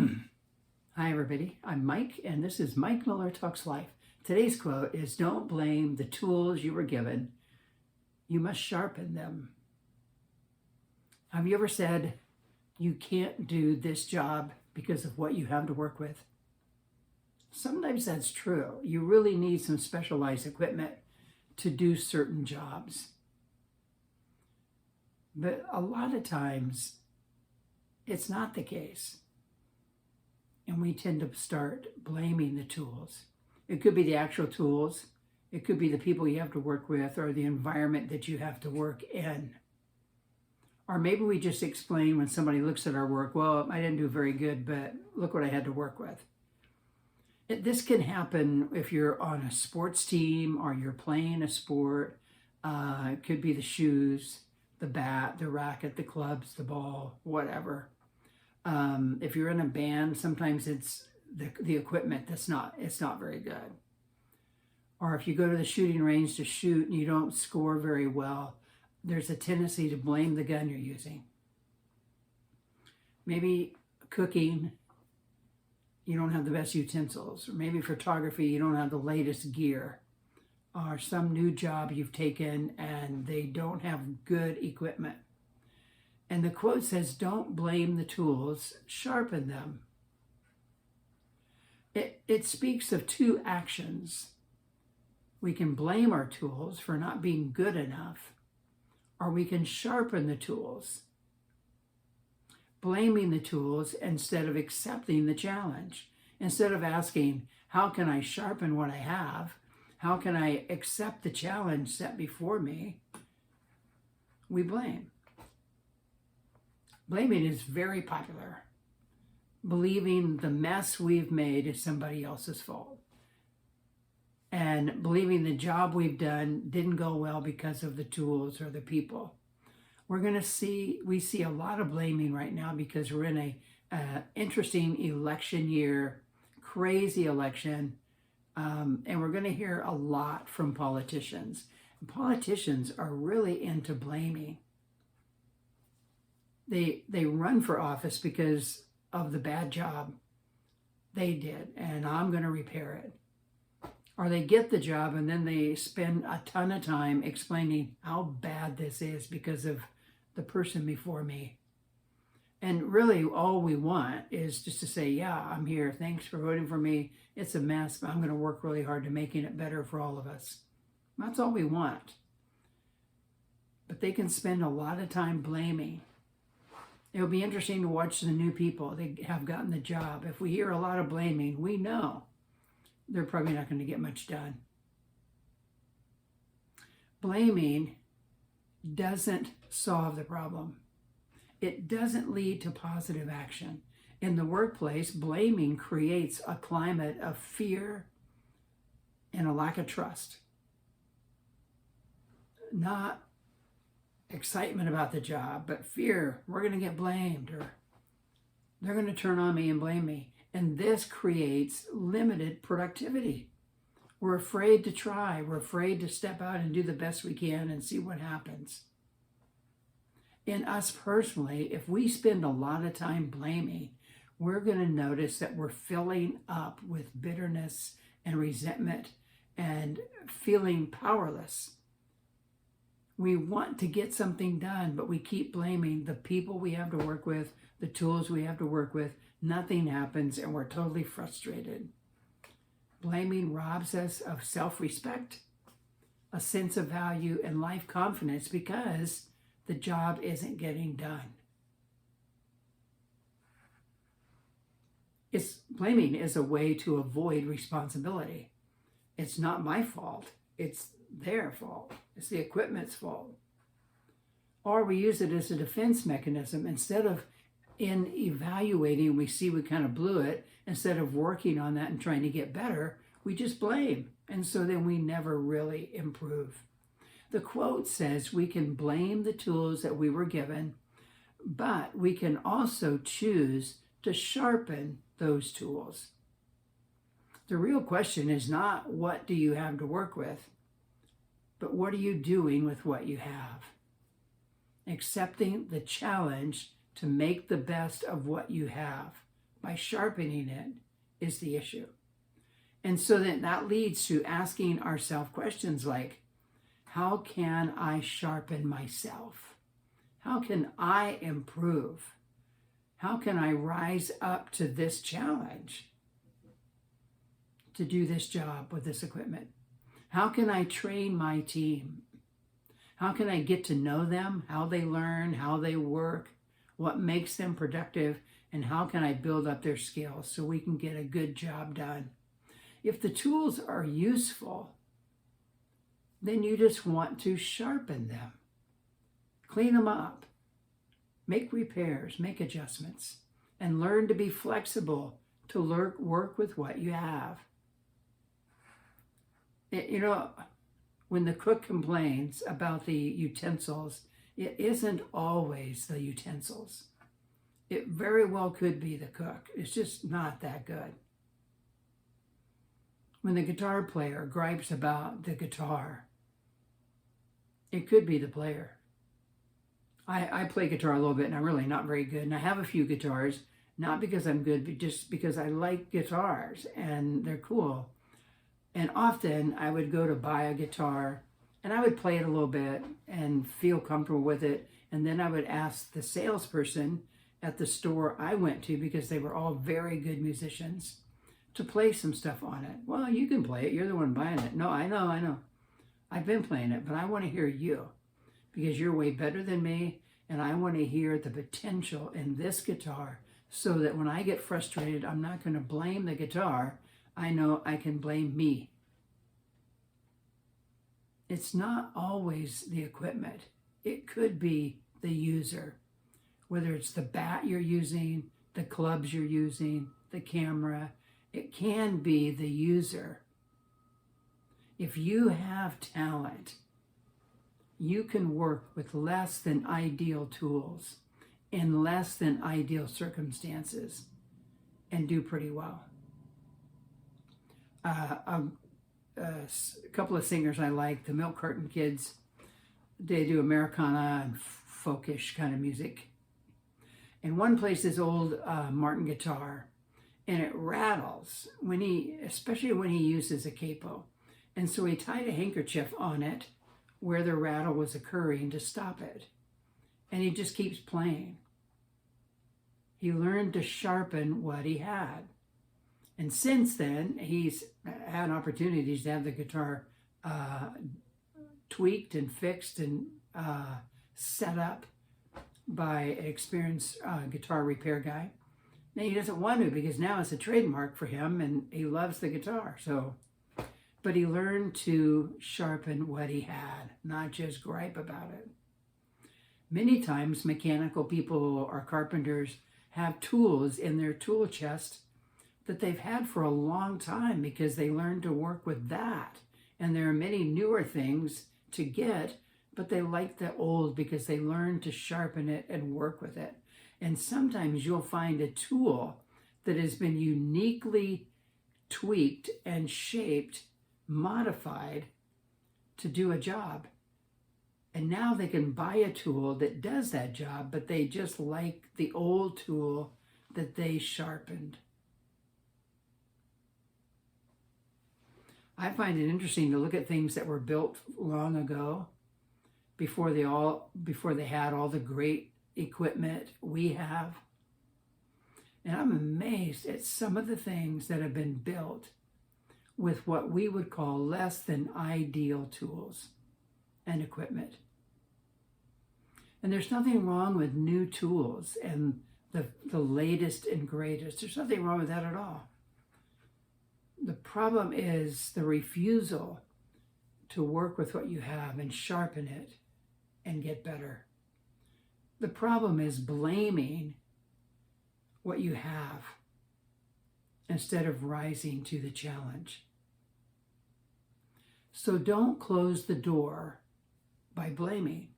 Hi, everybody. I'm Mike, and this is Mike Miller Talks Life. Today's quote is, "Don't blame the tools you were given. You must sharpen them." Have you ever said, you can't do this job because of what you have to work with? Sometimes that's true. You really need some specialized equipment to do certain jobs. But a lot of times, it's not the case. And we tend to start blaming the tools. It could be the actual tools. It could be the people you have to work with or the environment that you have to work in. Or maybe we just explain when somebody looks at our work, well, I didn't do very good, but look what I had to work with. This can happen if you're on a sports team or you're playing a sport. It could be the shoes, the bat, the racket, the clubs, the ball, whatever. If you're in a band, sometimes it's the equipment it's not very good. Or if you go to the shooting range to shoot and you don't score very well, there's a tendency to blame the gun you're using. Maybe cooking, you don't have the best utensils. Or maybe photography, you don't have the latest gear. Or some new job you've taken and they don't have good equipment. And the quote says, don't blame the tools, sharpen them. It speaks of two actions. We can blame our tools for not being good enough, or we can sharpen the tools. Blaming the tools instead of accepting the challenge. Instead of asking, how can I sharpen what I have? How can I accept the challenge set before me? We blame. Blaming is very popular. Believing the mess we've made is somebody else's fault. And believing the job we've done didn't go well because of the tools or the people. We see a lot of blaming right now because we're in a interesting election year, crazy election, and we're going to hear a lot from politicians. And politicians are really into blaming. They run for office because of the bad job they did, and I'm going to repair it. Or they get the job and then they spend a ton of time explaining how bad this is because of the person before me. And really all we want is just to say, yeah, I'm here. Thanks for voting for me. It's a mess, but I'm going to work really hard to making it better for all of us. That's all we want. But they can spend a lot of time blaming. It'll be interesting to watch the new people that have gotten the job. If we hear a lot of blaming, we know they're probably not going to get much done. Blaming doesn't solve the problem. It doesn't lead to positive action. In the workplace, blaming creates a climate of fear and a lack of trust. Not excitement about the job, but fear. We're going to get blamed, or they're going to turn on me and blame me. And this creates limited productivity. We're afraid to try. We're afraid to step out and do the best we can and see what happens. In us personally, if we spend a lot of time blaming, we're going to notice that we're filling up with bitterness and resentment and feeling powerless. We want to get something done, but we keep blaming the people we have to work with, the tools we have to work with. Nothing happens, and we're totally frustrated. Blaming robs us of self-respect, a sense of value, and life confidence because the job isn't getting done. Blaming is a way to avoid responsibility. It's not my fault. It's their fault. It's the equipment's fault. Or we use it as a defense mechanism. Instead of in evaluating, we see we kind of blew it. Instead of working on that and trying to get better, we just blame. And so then we never really improve. The quote says we can blame the tools that we were given, but we can also choose to sharpen those tools. The real question is not what do you have to work with, but what are you doing with what you have? Accepting the challenge to make the best of what you have. by sharpening it is the issue. And so then that leads to asking ourselves questions like, how can I sharpen myself? How can I improve? How can I rise up to this challenge to do this job with this equipment? How can I train my team? How can I get to know them, how they learn, how they work, what makes them productive, and how can I build up their skills so we can get a good job done? If the tools are useful, then you just want to sharpen them, clean them up, make repairs, make adjustments, and learn to be flexible to work with what you have. When the cook complains about the utensils, it isn't always the utensils. It very well could be the cook. It's just not that good. When the guitar player gripes about the guitar, it could be the player. I play guitar a little bit and I'm really not very good. And I have a few guitars, not because I'm good, but just because I like guitars and they're cool. And often I would go to buy a guitar and I would play it a little bit and feel comfortable with it. And then I would ask the salesperson at the store I went to, because they were all very good musicians, to play some stuff on it. Well, you can play it. You're the one buying it. No, I know. I've been playing it, but I want to hear you because you're way better than me. And I want to hear the potential in this guitar so that when I get frustrated, I'm not going to blame the guitar. I know I can blame me. It's not always the equipment. It could be the user, whether it's the bat you're using, the clubs you're using, the camera. It can be the user. If you have talent, you can work with less than ideal tools in less than ideal circumstances and do pretty well. A couple of singers I like, the Milk Carton Kids, they do Americana and folkish kind of music. And one plays this old Martin guitar, and it rattles especially when he uses a capo. And so he tied a handkerchief on it where the rattle was occurring to stop it. And he just keeps playing. He learned to sharpen what he had. And since then, he's had opportunities to have the guitar tweaked and fixed and set up by an experienced guitar repair guy. Now he doesn't want to, because now it's a trademark for him and he loves the guitar. But he learned to sharpen what he had, not just gripe about it. Many times mechanical people or carpenters have tools in their tool chest that they've had for a long time because they learned to work with that. And there are many newer things to get, but they like the old because they learned to sharpen it and work with it. And sometimes you'll find a tool that has been uniquely tweaked and shaped, modified to do a job. And now they can buy a tool that does that job, but they just like the old tool that they sharpened. I find it interesting to look at things that were built long ago, before they had all the great equipment we have. And I'm amazed at some of the things that have been built with what we would call less than ideal tools and equipment. And there's nothing wrong with new tools and the latest and greatest. There's nothing wrong with that at all. The problem is the refusal to work with what you have and sharpen it and get better. The problem is blaming what you have instead of rising to the challenge. So don't close the door by blaming.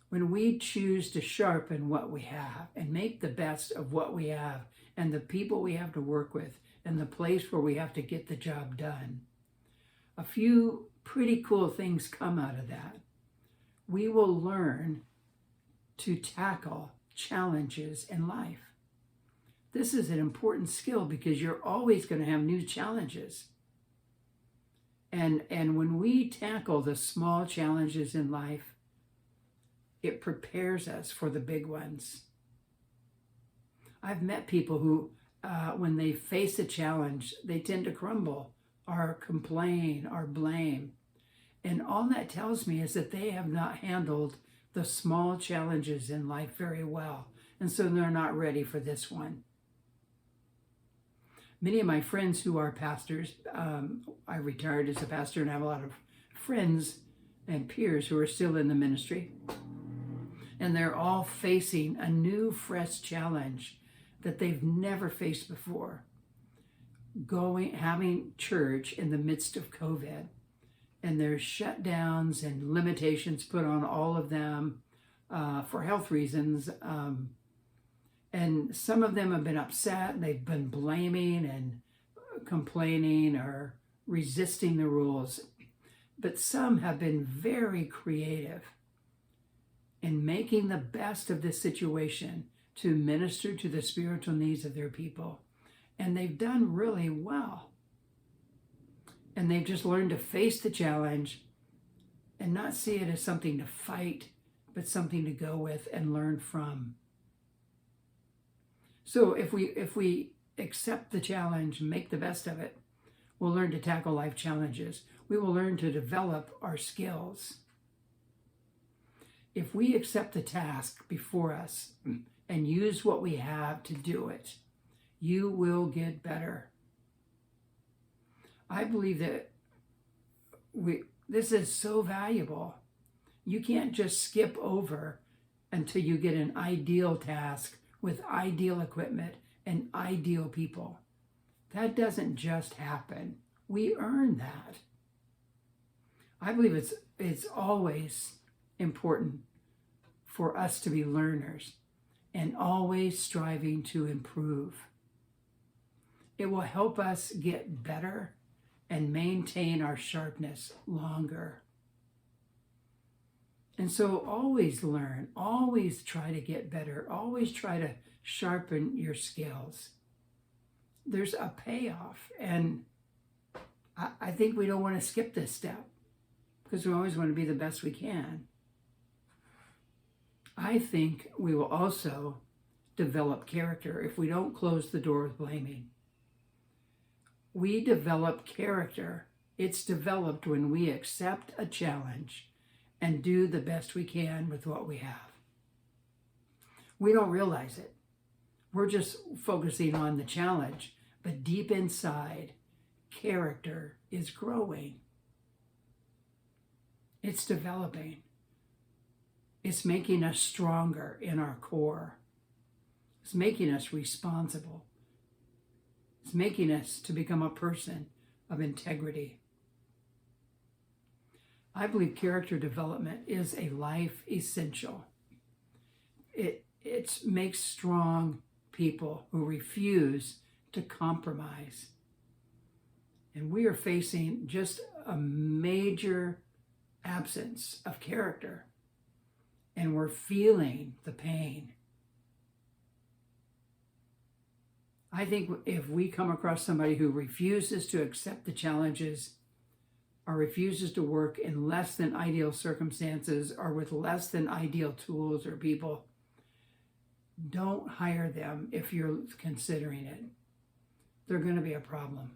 When we choose to sharpen what we have and make the best of what we have and the people we have to work with and the place where we have to get the job done, a few pretty cool things come out of that. We will learn to tackle challenges in life. This is an important skill because you're always going to have new challenges. And when we tackle the small challenges in life, it prepares us for the big ones. I've met people who, when they face a challenge, they tend to crumble or complain or blame. And all that tells me is that they have not handled the small challenges in life very well. And so they're not ready for this one. Many of my friends who are pastors, I retired as a pastor and I have a lot of friends and peers who are still in the ministry. And they're all facing a new, fresh challenge that they've never faced before. Having church in the midst of COVID. And there's shutdowns and limitations put on all of them for health reasons. And some of them have been upset. They've been blaming and complaining or resisting the rules. But some have been very creative in making the best of this situation to minister to the spiritual needs of their people. And they've done really well. And they've just learned to face the challenge and not see it as something to fight, but something to go with and learn from. So if we accept the challenge and make the best of it, we'll learn to tackle life challenges. We will learn to develop our skills. If we accept the task before us and use what we have to do it, you will get better. I believe that this is so valuable. You can't just skip over until you get an ideal task with ideal equipment and ideal people. That doesn't just happen. We earn that. I believe it's always important for us to be learners and always striving to improve. It will help us get better and maintain our sharpness longer. And so always learn, always try to get better, always try to sharpen your skills. There's a payoff, and I think we don't want to skip this step because we always want to be the best we can. I think we will also develop character if we don't close the door with blaming. We develop character. It's developed when we accept a challenge and do the best we can with what we have. We don't realize it. We're just focusing on the challenge, but deep inside, character is growing. It's developing. It's making us stronger in our core. It's making us responsible. It's making us to become a person of integrity. I believe character development is a life essential. It makes strong people who refuse to compromise. And we are facing just a major absence of character. And we're feeling the pain. I think if we come across somebody who refuses to accept the challenges or refuses to work in less than ideal circumstances or with less than ideal tools or people, don't hire them if you're considering it. They're going to be a problem.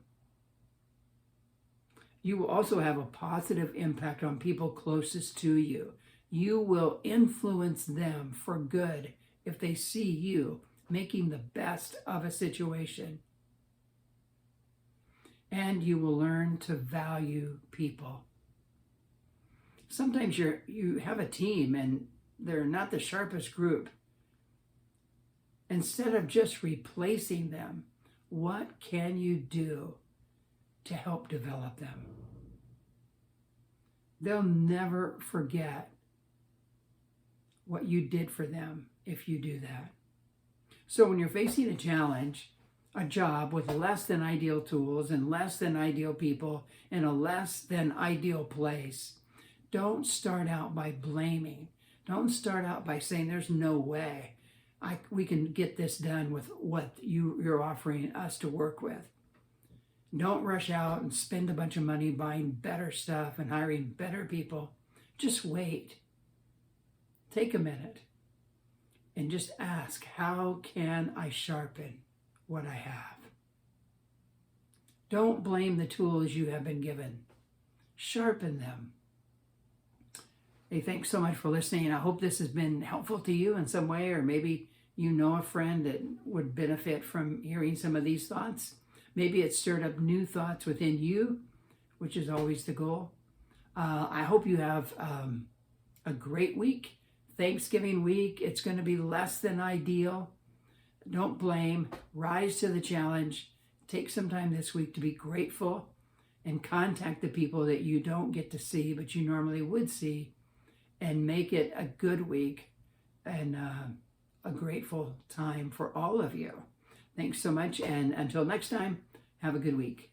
You will also have a positive impact on people closest to you. You will influence them for good if they see you making the best of a situation. And you will learn to value people. Sometimes you have a team and they're not the sharpest group. Instead of just replacing them, what can you do to help develop them? They'll never forget what you did for them if you do that. So when you're facing a challenge, a job with less than ideal tools and less than ideal people in a less than ideal place, don't start out by blaming. Don't start out by saying there's no way. we can get this done with what you're offering us to work with. Don't rush out and spend a bunch of money buying better stuff and hiring better people. Just wait. Take a minute and just ask, how can I sharpen what I have? Don't blame the tools you have been given. Sharpen them. Hey, thanks so much for listening. I hope this has been helpful to you in some way, or maybe you know a friend that would benefit from hearing some of these thoughts. Maybe it stirred up new thoughts within you, which is always the goal. I hope you have a great week. Thanksgiving week, it's going to be less than ideal. Don't blame. Rise to the challenge. Take some time this week to be grateful and contact the people that you don't get to see, but you normally would see, and make it a good week and a grateful time for all of you. Thanks so much, and until next time, have a good week.